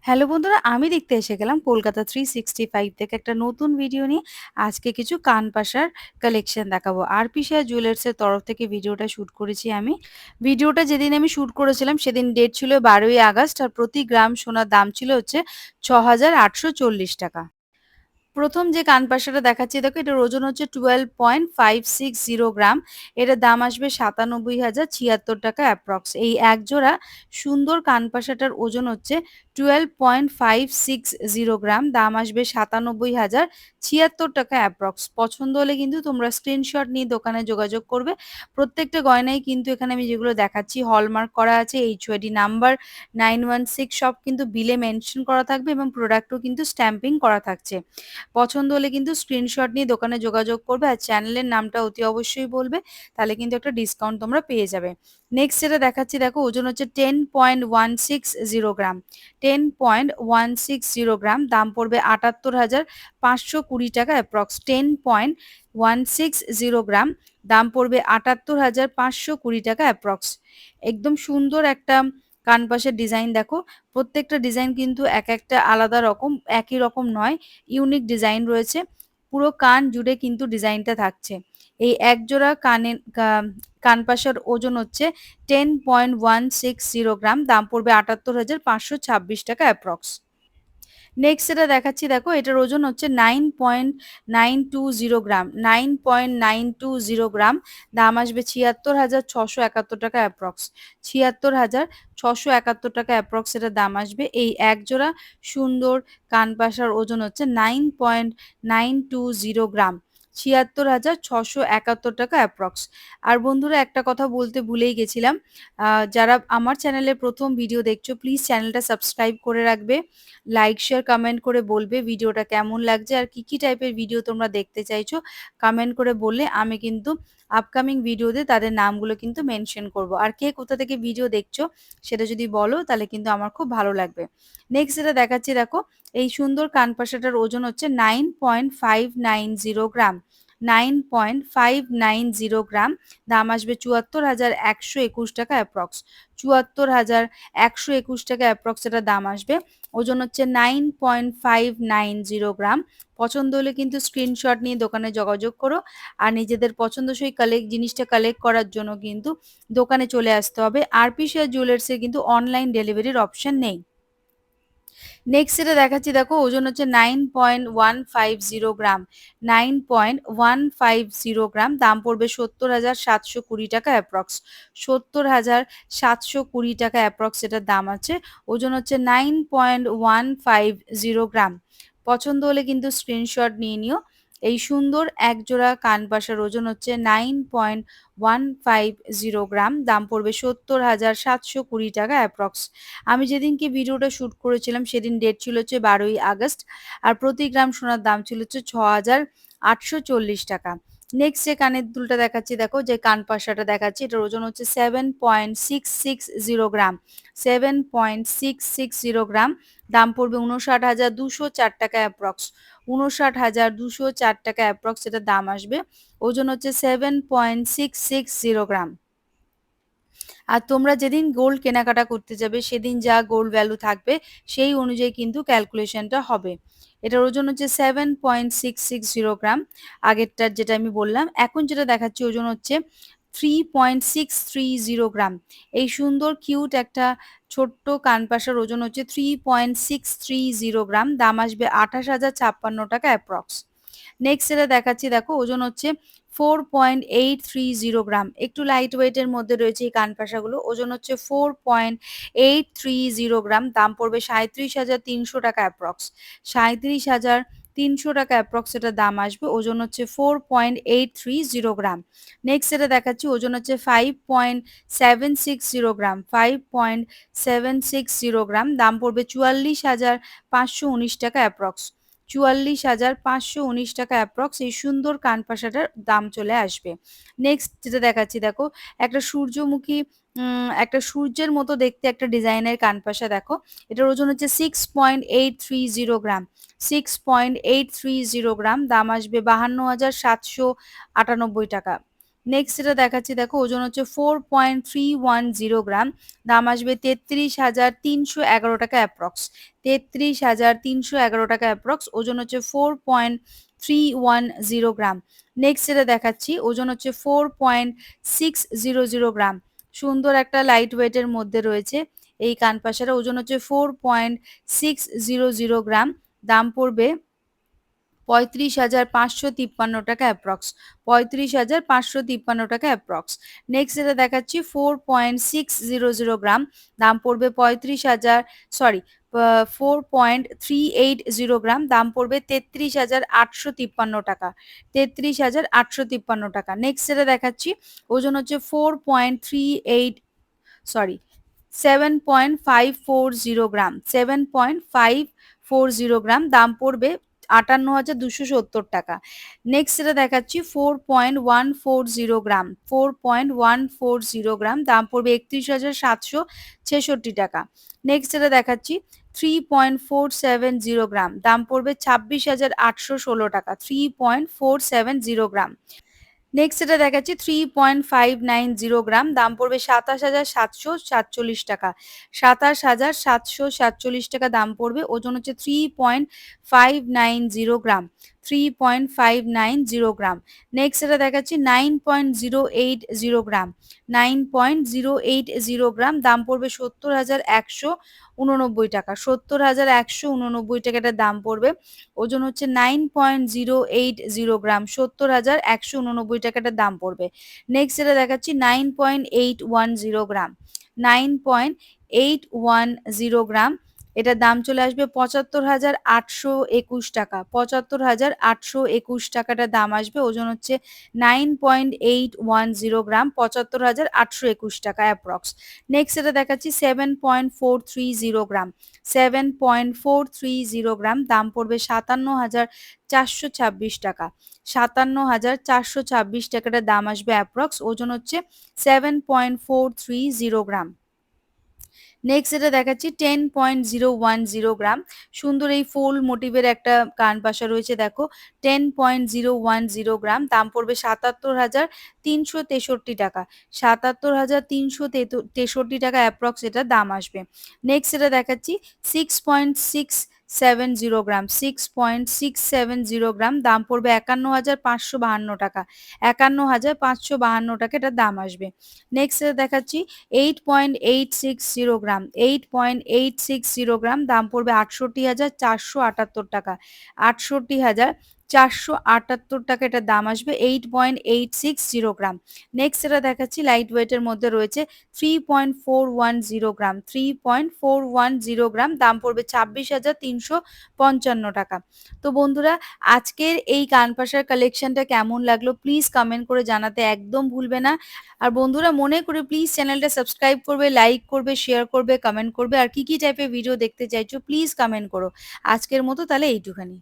Hello বন্ধুরা, আমি দেখতে এসে গেলাম কলকাতা 365 থেকে একটা নতুন ভিডিও নিয়ে। আজকে কিছু কানপাশার কালেকশন দেখাবো। আরপি শেয়ার জুয়েলার্সের তরফ থেকে ভিডিওটা শুট করেছি আমি। ভিডিওটা যেদিন আমি শুট করেছিলাম সেদিন ডেট ছিল 12ই আগস্ট আর প্রতি গ্রাম সোনার দাম ছিল হচ্ছে ৬,৮৪০ টাকা। প্রথম যে কানপাশাটা দেখাচ্ছি দেখো, এটার ওজন হচ্ছে 12.560 গ্রাম। এটার দাম আসবে ৯৭,০৭৬ টাকা অ্যাপ্রক্স। এই এক জোড়া সুন্দর কানপাশাটার ওজন হচ্ছে 12.560 গ্রাম, দাম আসবে ৯৭,০৭৬ টাকা অ্যাপ্রক্স। পছন্দ হলে কিন্তু তোমরা স্ক্রিনশট নিয়ে দোকানে যোগাযোগ করবে। প্রত্যেকটা গয়নাই কিন্তু এখানে আমি যেগুলো দেখাচ্ছি হলমার্ক করা আছে, এইচওআইডি নাম্বার 916 সব কিন্তু বিলে মেনশন করা থাকবে এবং প্রোডাক্টও কিন্তু স্ট্যাম্পিং করা থাকছে। পছন্দ হলে কিন্তু স্ক্রিনশট নিয়ে দোকানে যোগাযোগ করবে আর চ্যানেলের নামটা অতি অবশ্যই বলবে, তাহলে কিন্তু একটা ডিসকাউন্ট তোমরা পেয়ে যাবে। নেক্সট যেটা দেখাচ্ছি দেখো, ওজন হচ্ছে 10.160 গ্রাম। 10.160 গ্রাম, দাম পড়বে ৭৮,৫২০ টাকা অ্যাপ্রক্স। 10.160 গ্রাম, দাম পড়বে ৭৮,৫২০ টাকা অ্যাপ্রক্স। একদম সুন্দর একটা কানপাশের ডিজাইন দেখো। প্রত্যেকটা ডিজাইন কিন্তু এক একটা আলাদা রকম, একই রকম নয়, ইউনিক ডিজাইন রয়েছে। পুরো কান জুড়ে কিন্তু ডিজাইনটা থাকছে। এই এক জোড়া কানপাশার ওজন হচ্ছে 10.160 গ্রাম, দাম পড়বে ৭৮,৫২৬ টাকা অ্যাপ্রক্স। নেক্সট যেটা দেখাচ্ছি দেখো, এটার ওজন হচ্ছে 9.920 গ্রাম। 9.920 গ্রাম, দাম আসবে ৭৬,৬৭১ টাকা অ্যাপ্রক্স। ৭৬,৬৭১ টাকা অ্যাপ্রক্স এটার দাম আসবে। এই এক জোড়া সুন্দর কানপাশার ওজন হচ্ছে 9.920 গ্রাম। ৭৬,৬৭১ টাকা অ্যাপ্রক্স। আর বন্ধুরা, একটা কথা বলতে ভুলেই গেছিলাম, যারা আমার চ্যানেলে প্রথম ভিডিও দেখছো প্লিজ চ্যানেলটা সাবস্ক্রাইব করে রাখবে। লাইক, শেয়ার, কমেন্ট করে বলবে ভিডিওটা কেমন লাগছে আর কি টাইপের ভিডিও তোমরা দেখতে চাইছো। কমেন্ট করে বললে আমি কিন্তু আপকামিং ভিডিওতে তাদের নামগুলো কিন্তু মেনশন করব। আর কে কোথা থেকে ভিডিও দেখছো সেটা যদি বলো তাহলে কিন্তু আমার খুব ভালো লাগবে। নেক্সট যেটা দেখাচ্ছি দেখো, এই সুন্দর কানপাশাটার ওজন হচ্ছে 9.590 গ্রাম। 9.590 গ্রাম, দাম আসবে ৭৪,১২১ টাকা অ্যাপ্রক্স। ৭৪,১২১ টাকা অ্যাপ্রক্স এটার দাম আসবে। ওজন হচ্ছে 9.590 গ্রাম। পছন্দ হলে কিন্তু স্ক্রিনশট নিয়ে দোকানে যোগাযোগ করো। আর নিজেদের পছন্দসই জিনিসটা কালেক্ট করার জন্য কিন্তু দোকানে চলে আসতে হবে। আরপি শেয়ার জুয়েলার্সের কিন্তু অনলাইন ডেলিভারির অপশন নেই। নেক্সট যেটা দেখাচ্ছি দেখো, ওজন হচ্ছে 9.150 গ্রাম। 9.150 গ্রাম, দাম পড়বে ৭০,৭২০ টাকা অ্যাপ্রক্স। ৭০,৭২০ টাকা অ্যাপ্রক্স এটার দাম আছে। ওজন হচ্ছে 9.150 গ্রাম। পছন্দ হলে কিন্তু স্ক্রিনশট নিয়ে নিও। এই সুন্দর একজোড়া কানপাশার ওজন হচ্ছে 9.150 গ্রাম, দাম পড়বে ৭০,৭২০ টাকা অ্যাপ্রক্স। আমি যেদিনকে ভিডিওটা শুট করেছিলাম সেদিন ডেট ছিল হচ্ছে 12ই আগস্ট আর প্রতি গ্রাম সোনার দাম ছিল হচ্ছে ৬,৮৪০ টাকা। নেক্সট যে কানের দুলটা দেখাচ্ছি দেখো, যে কানপাশাটা দেখাচ্ছি এটার ওজন হচ্ছে 7.660 গ্রাম। 7.660 গ্রাম, দাম পড়বে ৫৯,২০৪ টাকা অ্যাপ্রক্স। ৫৯,২০৪ টাকা অ্যাপ্রক্স এটার দাম আসবে। ওজন হচ্ছে 7.660 গ্রাম। আর তোমরা যেদিন গোল্ড কেনাকাটা করতে যাবে সেদিন যা গোল্ড ভ্যালু থাকবে সেই অনুযায়ী কিন্তু ক্যালকুলেশনটা হবে। এটার ওজন হচ্ছে 7.660 গ্রাম, আগেরটার যেটা আমি বললাম। এখন যেটা দেখাচ্ছি ওজন হচ্ছে 3.630 গ্রাম। এই সুন্দর কিউট একটা ছোট্ট কানপাশার ওজন হচ্ছে 3.630 গ্রাম, দাম আসবে ২৮,০৫৬ টাকা অ্যাপ্রক্স। নেক্সট যেটা দেখাচ্ছি দেখো, ওজন হচ্ছে 4.830 গ্রাম। একটু লাইট ওয়েটের মধ্যে রয়েছে এই কানপাশাগুলো। ওজন হচ্ছে 4.830 গ্রাম, দাম পড়বে ৩৭,৩০০ টাকা অ্যাপ্রক্স। ৩৭,৩০০ টাকা অ্যাপ্রক্স এটার দাম আসবে। ওজন হচ্ছে 4.830 গ্রাম। নেক্সট যেটা দেখাচ্ছি ওজন হচ্ছে 5.760 গ্রাম। 5.760 গ্রাম, দাম পড়বে ৪৪,৫১৯ টাকা অ্যাপ্রক্স। ৪৪,৫১৯ টাকা অ্যাপ্রক্স এই সুন্দর কানপাশাটার দাম চলে আসবে। নেক্সট যেটা দেখাচ্ছি দেখো, একটা সূর্যমুখী একটা সূর্যের মতো দেখতে একটা ডিজাইনের কানপাশা দেখো। এটার ওজন হচ্ছে 6.830 গ্রাম। 6.830 গ্রাম, দাম আসবে ৫২,৭৯৮ টাকা। নেক্সট যেটা দেখাচ্ছি দেখো, ওজন হচ্ছে 4.310 গ্রাম, দাম আসবে 33,311 টাকা অ্যাপ্রক্স। 33,311 টাকা অ্যাপ্রক্স, ওজন হচ্ছে 4.310 গ্রাম। নেক্সট যেটা দেখাচ্ছি, ওজন হচ্ছে 4.600 গ্রাম। সুন্দর একটা লাইট ওয়েটের মধ্যে রয়েছে এই কানপাশাটা, ওজন হচ্ছে 4.600 গ্রাম, দাম পড়বে 35,553 টাকা অ্যাপ্রক্স। 35,553 টাকা অ্যাপ্রক্স। নেক্সট যেটা দেখাচ্ছি 4.600 গ্রাম, দাম পড়বে 4.380 গ্রাম, দাম পড়বে 33,853 টাকা। 33,853 টাকা। নেক্সট যেটা দেখাচ্ছি, ওজন হচ্ছে 7.540 গ্রাম, 7.540 গ্রাম, দাম পড়বে 58,270 টাকা। নেক্সট যেটা দেখাচ্ছি 4.140 গ্রাম, 4.140 গ্রাম, দাম পড়বে 31,766 টাকা। নেক্সট যেটা দেখাচ্ছি 3.470 গ্রাম, দাম পড়বে 26,816 টাকা। 3.470 গ্রাম। নেক্সট যেটা দেখাচ্ছি 3.590 গ্রাম, দাম পড়বে 27,747 টাকা। 27,747 টাকা দাম পড়বে, ওজন হচ্ছে 3.590 গ্রাম। 3.590 গ্রাম। নেক্সট যেটা দেখাচ্ছি 9.080 গ্রাম। 9.080 গ্রাম, দাম পড়বে 70,189 টাকা। 70,189 টাকা এটার দাম পড়বে, ওজন হচ্ছে 9.080 গ্রাম। 70,189 টাকাটার দাম পড়বে। নেক্সট যেটা দেখাচ্ছি 9.810 গ্রাম। 9.810 গ্রাম, এটার দাম চলে আসবে 75,821 টাকা। 75,821 টাকাটার দাম আসবে, ওজন হচ্ছে 9.810 গ্রাম। 75,821 টাকা অ্যাপ্রক্স। নেক্সট যেটা দেখাচ্ছি 7.430 গ্রাম। 7.430 গ্রাম, দাম পড়বে 57,426 টাকা। 57,426 টাকাটার দাম আসবে অ্যাপ্রক্স, ওজন হচ্ছে 7.430 গ্রাম। নেক্সট যেটা দেখাচ্ছি 10.010 গ্রাম। সুন্দর এই ফুল মোটিভের একটা কানপাশা রয়েছে দেখো। 10.010 গ্রাম, দাম পড়বে 77,363 টাকা। 77,363 টাকা অ্যাপ্রক্স এটার দাম আসবে। নেক্সট যেটা দেখাচ্ছি 6.670 গ্রাম। 6.670 গ্রাম, দাম পড়বে 51,552 টাকা। 51,552 টাকা এটার দাম আসবে। নেক্সট যেটা দেখাচ্ছি 8.860 গ্রাম। 8.860 গ্রাম, দাম পড়বে 68,478 টাকা। 68,478 টাকা এটার দাম আসবে। 8.860 গ্রাম। নেক্সট যেটা দেখাচ্ছি লাইট ওয়েটের মধ্যে রয়েছে 3.410 গ্রাম। 3.410 গ্রাম, দাম পড়বে 26,355 টাকা। তো বন্ধুরা, আজকের এই কানপাশার কালেকশনটা কেমন লাগলো প্লিজ কমেন্ট করে জানাতে একদম ভুলবে না। আর বন্ধুরা, মনে করে প্লিজ চ্যানেলটা সাবস্ক্রাইব করবে, লাইক করবে, শেয়ার করবে, কমেন্ট করবে। আর কি কি টাইপের ভিডিও দেখতে চাইছো প্লিজ কমেন্ট করো। আজকের মতো তাহলে এইটুখানি।